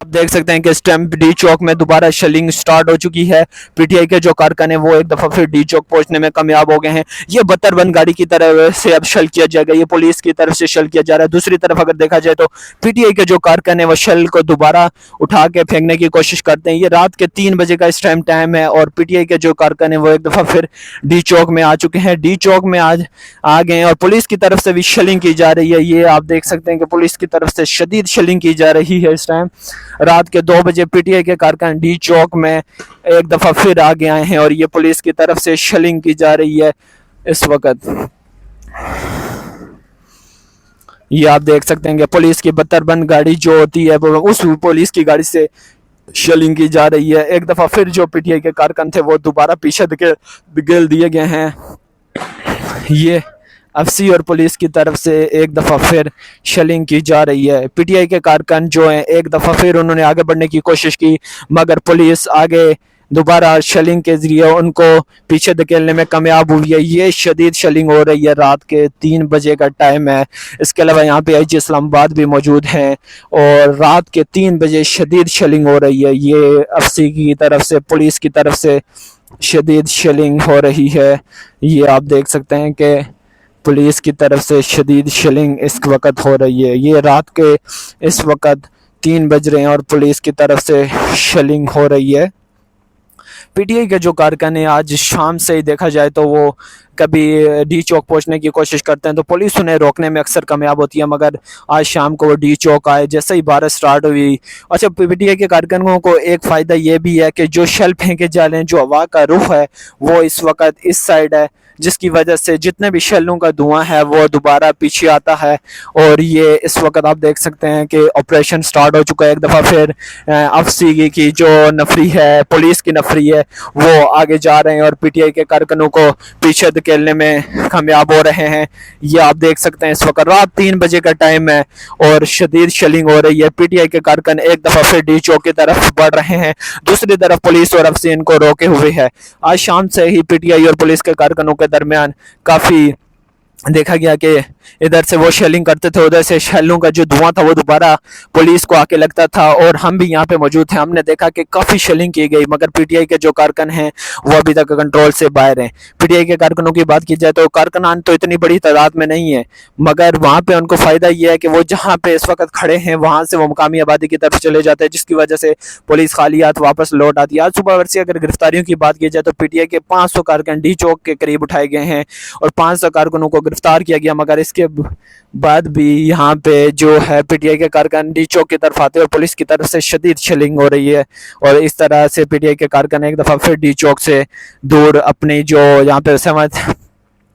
देख सकते हैं कि स्टैम्प डी चौक में दोबारा शेलिंग स्टार्ट हो चुकी है। पीटीआई के जो कारकुन है वो एक दफा फिर डी चौक पहुंचने में कामयाब हो गए हैं। ये बत्तरबंद गाड़ी की तरफ से अब शल किया जाएगा, ये पुलिस की तरफ से शल किया जा रहा है। दूसरी तरफ अगर देखा जाए तो पीटीआई के जो कारकुन है वो शल को दोबारा उठा के फेंकने की कोशिश करते हैं। ये रात के 3 बजे का इस टाइम है और पीटीआई के जो कारकुन है वो एक दफा फिर डी चौक में आ चुके हैं। डी चौक में आज आ गए और पुलिस की तरफ से भी शेलिंग की जा रही है। ये आप देख सकते हैं कि पुलिस की तरफ से शदीद शेलिंग की जा रही है। इस टाइम रात के 2 बजे पीटीआई के कारकुन डी चौक में एक दफा फिर आगे आए हैं और ये पुलिस की तरफ से शेलिंग की जा रही है। इस वक्त ये आप देख सकते हैं कि पुलिस की बत्तरबंद गाड़ी जो होती है वो उस पुलिस की गाड़ी से शेलिंग की जा रही है। एक दफा फिर जो पीटीआई के कारकुन थे वो दोबारा पीछे धकेल दिए गए हैं। ये एफसी और पुलिस की तरफ से एक दफ़ा फिर शेलिंग की जा रही है। पीटीआई के कारकुन जो हैं एक दफ़ा फिर उन्होंने आगे बढ़ने की कोशिश की मगर पुलिस आगे दोबारा शेलिंग के जरिए उनको पीछे धकेलने में कामयाब हुई है। ये शदीद शेलिंग हो रही है, रात के 3 बजे का टाइम है। इसके अलावा यहाँ पे आईजी इस्लामाबाद भी मौजूद हैं और रात के 3 बजे शदीद शेलिंग हो रही है। ये एफसी की तरफ से पुलिस की तरफ से शदीद शेलिंग हो रही है। ये आप देख सकते हैं कि पुलिस की तरफ से शदीद शेलिंग इस वक्त हो रही है। ये रात के इस वक्त 3 बज रहे हैं और पुलिस की तरफ से शेलिंग हो रही है। पीटीआई के जो कारकुन है आज शाम से ही देखा जाए तो वो कभी डी चौक पहुंचने की कोशिश करते हैं तो पुलिस उन्हें रोकने में अक्सर कामयाब होती है, मगर आज शाम को वो डी चौक आए जैसे ही बारिश स्टार्ट हुई। अच्छा, पीटीआई के कारकुनों को एक फ़ायदा ये भी है कि जो शेल फेंके जा रहे हैं, जो हवा का रुख है वो इस वक्त इस साइड है, जिसकी वजह से जितने भी शेलों का धुआं है वो दोबारा पीछे आता है। और ये इस वक्त आप देख सकते हैं कि ऑपरेशन स्टार्ट हो चुका है। एक दफ़ा फिर एफसी की जो नफरी है, पुलिस की नफरी है, वो आगे जा रहे हैं और पीटीआई के कारकुनों को पीछे धकेलने में कामयाब हो रहे हैं। ये आप देख सकते हैं इस वक्त रात 3 बजे का टाइम है और शदीद शेलिंग हो रही है। पीटीआई के कारकुन एक दफ़ा फिर डी चौक की तरफ बढ़ रहे हैं, दूसरी तरफ पुलिस और एफसी इनको रोके हुए है। आज शाम से ही पीटीआई और पुलिस के कारकुनों के दरमियान काफ़ी देखा गया कि इधर से वो शेलिंग करते थे, उधर से शेलों का जो धुआं था वो दोबारा पुलिस को आके लगता था और हम भी यहाँ पे मौजूद थे। हमने देखा कि काफ़ी शेलिंग की गई मगर पीटीआई के जो कारकुन हैं वो अभी तक कंट्रोल से बाहर हैं। पीटीआई के कारकुनों की बात की जाए तो कारकुनान तो इतनी बड़ी तादाद में नहीं है, मगर वहाँ पे उनको फ़ायदा ये है कि वो जहाँ पे इस वक्त खड़े हैं वहाँ से वो मुकामी आबादी की तरफ चले जाते हैं, जिसकी वजह से पुलिस खाली हाथ वापस लौट आती है। आज सुबह वर्षी अगर गिरफ्तारियों की बात की जाए तो पीटीआई के 500 कारकुन डी चौक के करीब उठाए गए हैं और 500 कारकुनों को गिरफ्तार किया गया, मगर इसके बाद भी यहाँ पे जो है पीटीआई के कारकुन डी चौक की तरफ आते हैं और पुलिस की तरफ से शदीद शेलिंग हो रही है। और इस तरह से पीटीआई के कारकुन एक दफ़ा फिर डी चौक से दूर अपनी जो यहाँ पे 7th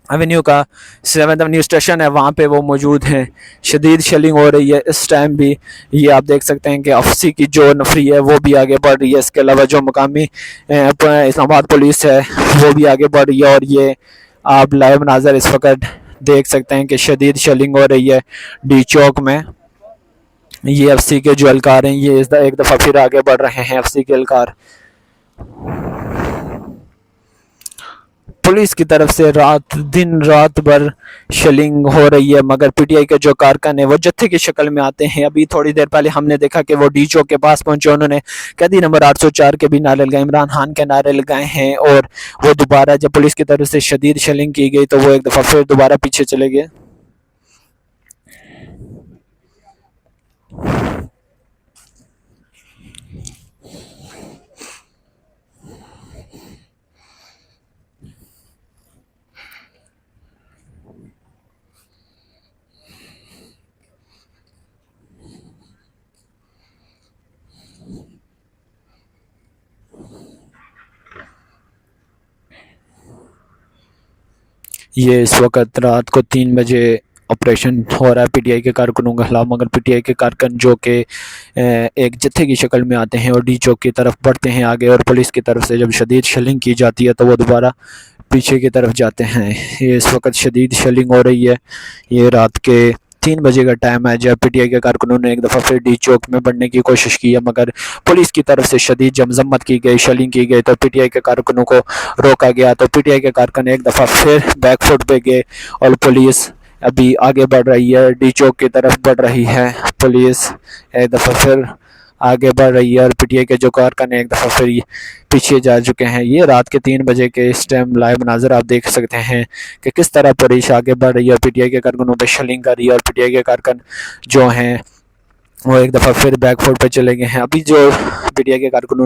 एवेन्यू का 7th एवेन्यू स्टेशन है वहाँ पे वो मौजूद हैं। शदीद शेलिंग हो रही है इस टाइम भी। ये आप देख सकते हैं कि एफसी की जो नफरी है वो भी आगे बढ़ रही है। इसके अलावा जो मुकामी इस्लामाबाद पुलिस है वो भी आगे बढ़ रही है और ये आप लाइव नाजर इस वक्त देख सकते हैं कि शदीद शेलिंग हो रही है डी चौक में। ये एफसी के जो एहलकार हैं ये एक दफ़ा फिर आगे बढ़ रहे हैं। एफसी के एहलकार पुलिस की तरफ से दिन रात भर शेलिंग हो रही है, मगर पीटीआई के जो कारकुन है वो जत्थे की शक्ल में आते हैं। अभी थोड़ी देर पहले हमने देखा कि वो डी चौक के पास पहुंचे, उन्होंने कैदी नंबर 804 के भी नारे लगाए, इमरान खान के नारे लगाए हैं और वो दोबारा जब पुलिस की तरफ से शदीद शेलिंग की गई तो वो एक दफ़ा फिर दोबारा पीछे चले गए। ये इस वक्त रात को 3 बजे ऑपरेशन हो रहा है पीटीआई के कारकुनों के खिलाफ, मगर पीटीआई के कारकुन जो कि एक जत्थे की शक्ल में आते हैं और डी चौक की तरफ बढ़ते हैं आगे और पुलिस की तरफ से जब शदीद शेलिंग की जाती है तो वो दोबारा पीछे की तरफ जाते हैं। ये इस वक्त शदीद शेलिंग हो रही है। ये रात के 3 बजे का टाइम है जब पीटीआई के कारकुनों ने एक दफ़ा फिर डी चौक में बढ़ने की कोशिश की है, मगर पुलिस की तरफ से शदीद मजम्मत की गई, शेलिंग की गई तो पीटीआई के कारकुनों को रोका गया। तो पीटीआई के कारकुन एक दफ़ा फिर बैक फुट पे गए और पुलिस अभी आगे बढ़ रही है, डी चौक की तरफ बढ़ रही है। पुलिस एक दफ़ा फिर आगे बढ़ रही है और पीटीआई के जो कारकुन एक दफ़ा फिर पीछे जा चुके हैं। ये रात के 3 बजे के इस टाइम लाइव मनाज़र आप देख सकते हैं कि किस तरह पुलिस आगे बढ़ रही है और पीटीआई के कारकुनों पर शेलिंग कर रही है और पीटीआई के कारकुन जो हैं वो एक दफ़ा फिर बैकफुट पे चले गए हैं। अभी जो पीटीआई के कारकुनों